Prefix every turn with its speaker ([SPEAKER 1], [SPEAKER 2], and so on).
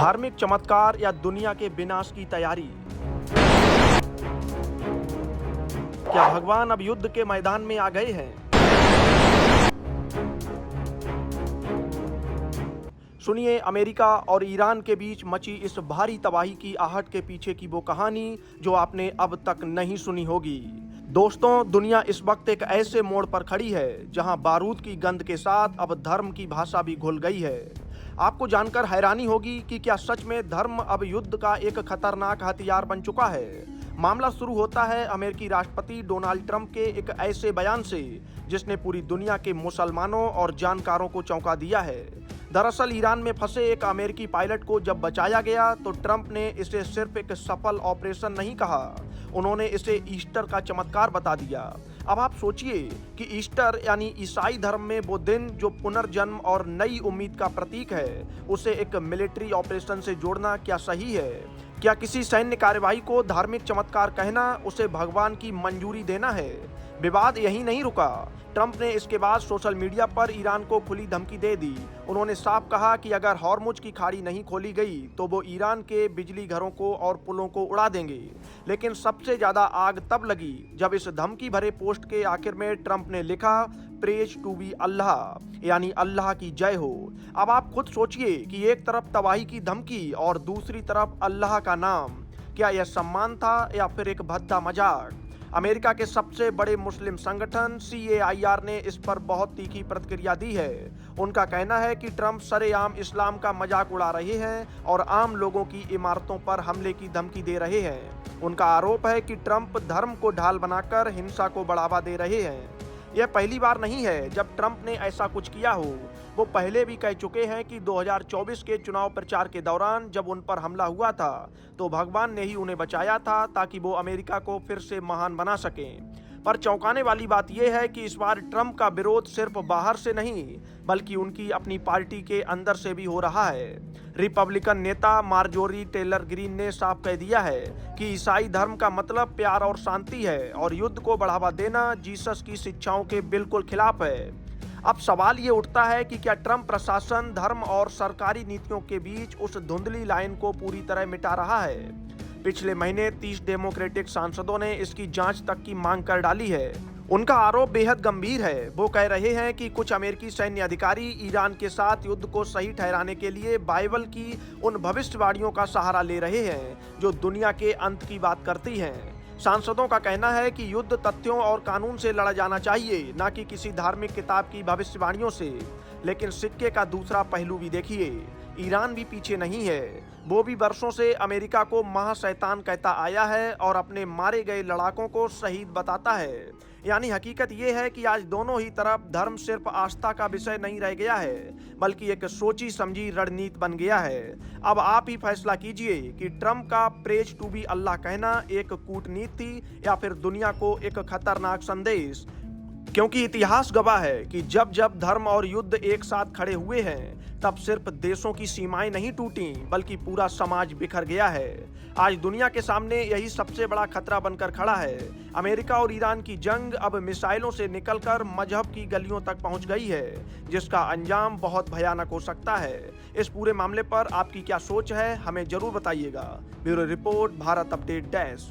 [SPEAKER 1] धार्मिक चमत्कार या दुनिया के विनाश की तैयारी। क्या भगवान अब युद्ध के मैदान में आ गए हैं? सुनिए अमेरिका और ईरान के बीच मची इस भारी तबाही की आहट के पीछे की वो कहानी जो आपने अब तक नहीं सुनी होगी। दोस्तों, दुनिया इस वक्त एक ऐसे मोड़ पर खड़ी है जहां बारूद की गंध के साथ अब धर्म की भाषा भी घुल गई है। आपको जानकर हैरानी होगी कि क्या सच में धर्म अब युद्ध का एक खतरनाक हथियार बन चुका है। मामला शुरू होता है अमेरिकी राष्ट्रपति डोनाल्ड ट्रंप के एक ऐसे बयान से जिसने पूरी दुनिया के मुसलमानों और जानकारों को चौंका दिया है। दरअसल ईरान में फंसे एक अमेरिकी पायलट को जब बचाया गया तो ट्रंप ने इसे सिर्फ एक सफल ऑपरेशन नहीं कहा, उन्होंने इसे ईस्टर का चमत्कार बता दिया। अब आप सोचिए कि ईस्टर यानी ईसाई धर्म में वो दिन जो पुनर्जन्म और नई उम्मीद का प्रतीक है, उसे एक मिलिट्री ऑपरेशन से जोड़ना क्या सही है? क्या किसी सैन्य कार्यवाही को धार्मिक चमत्कार कहना उसे भगवान की मंजूरी देना है? विवाद यही नहीं रुका। ट्रंप ने इसके बाद सोशल मीडिया पर ईरान को खुली धमकी दे दी। उन्होंने साफ कहा कि अगर हॉर्मुज की खाड़ी नहीं खोली गई तो वो ईरान के बिजली घरों को और पुलों को उड़ा देंगे। लेकिन सबसे ज्यादा आग तब लगी जब इस धमकी भरे पोस्ट के आखिर में ट्रंप ने लिखा, प्रेज टू बी अल्लाह, यानी अल्लाह की जय हो। अब आप खुद सोचिए कि एक तरफ तबाही की धमकी और दूसरी तरफ अल्लाह का नाम। क्या यह सम्मान था या फिर एक भद्दा मजाक? अमेरिका के सबसे बड़े मुस्लिम संगठन CAIR ने इस पर बहुत तीखी प्रतिक्रिया दी है। उनका कहना है कि ट्रंप सरेआम इस्लाम का मजाक उड़ा रहे हैं और आम लोगों की इमारतों पर हमले की धमकी दे रहे हैं। उनका आरोप है कि ट्रंप धर्म को ढाल बनाकर हिंसा को बढ़ावा दे रहे हैं। यह पहली बार नहीं है जब ट्रंप ने ऐसा कुछ किया हो। वो पहले भी कह चुके हैं कि 2024 के चुनाव प्रचार के दौरान जब उन पर हमला हुआ था तो भगवान ने ही उन्हें बचाया था ताकि वो अमेरिका को फिर से महान बना सकें। पर चौंकाने वाली बात यह है कि इस बार ट्रंप का विरोध सिर्फ बाहर से नहीं बल्कि उनकी अपनी पार्टी के अंदर से भी हो रहा है। रिपब्लिकन नेता मार्जोरी टेलर ग्रीन ने साफ कह दिया है कि ईसाई धर्म का मतलब प्यार और शांति है और युद्ध को बढ़ावा देना जीसस की शिक्षाओं के बिल्कुल खिलाफ है। अब सवाल ये उठता है कि क्या ट्रंप प्रशासन धर्म और सरकारी नीतियों के बीच उस धुंधली लाइन को पूरी तरह मिटा रहा है? पिछले महीने 30 डेमोक्रेटिक सांसदों ने इसकी जांच तक की मांग कर डाली है। उनका आरोप बेहद गंभीर है। वो कह रहे हैं कि कुछ अमेरिकी सैन्य अधिकारी ईरान के साथ युद्ध को सही ठहराने के लिए बाइबल की उन भविष्यवाणियों का सहारा ले रहे हैं जो दुनिया के अंत की बात करती हैं। सांसदों का कहना है कि युद्ध तथ्यों और कानून से लड़ा जाना चाहिए, न कि किसी धार्मिक किताब की भविष्यवाणियों से। लेकिन सिक्के का दूसरा पहलू भी देखिए, ईरान भी पीछे नहीं है। वो भी वर्षों से अमेरिका को महाशैतान कहता आया है और अपने मारे गए लड़ाकों को शहीद बताता है। यानी हकीकत ये है कि आज दोनों ही तरफ धर्म सिर्फ आस्था का विषय नहीं रह गया है बल्कि एक सोची समझी रणनीति बन गया है। अब आप ही फैसला कीजिए कि ट्रंप का प्रेज टू बी अल्लाह कहना एक कूटनीति थी या फिर दुनिया को एक खतरनाक संदेश। क्योंकि इतिहास गवाह है कि जब जब धर्म और युद्ध एक साथ खड़े हुए हैं तब सिर्फ देशों की सीमाएं नहीं टूटी बल्कि पूरा समाज बिखर गया है। आज दुनिया के सामने यही सबसे बड़ा खतरा बनकर खड़ा है। अमेरिका और ईरान की जंग अब मिसाइलों से निकलकर मजहब की गलियों तक पहुंच गई है, जिसका अंजाम बहुत भयानक हो सकता है। इस पूरे मामले पर आपकी क्या सोच है, हमें जरूर बताइएगा। Bureau report, Bharat update desk.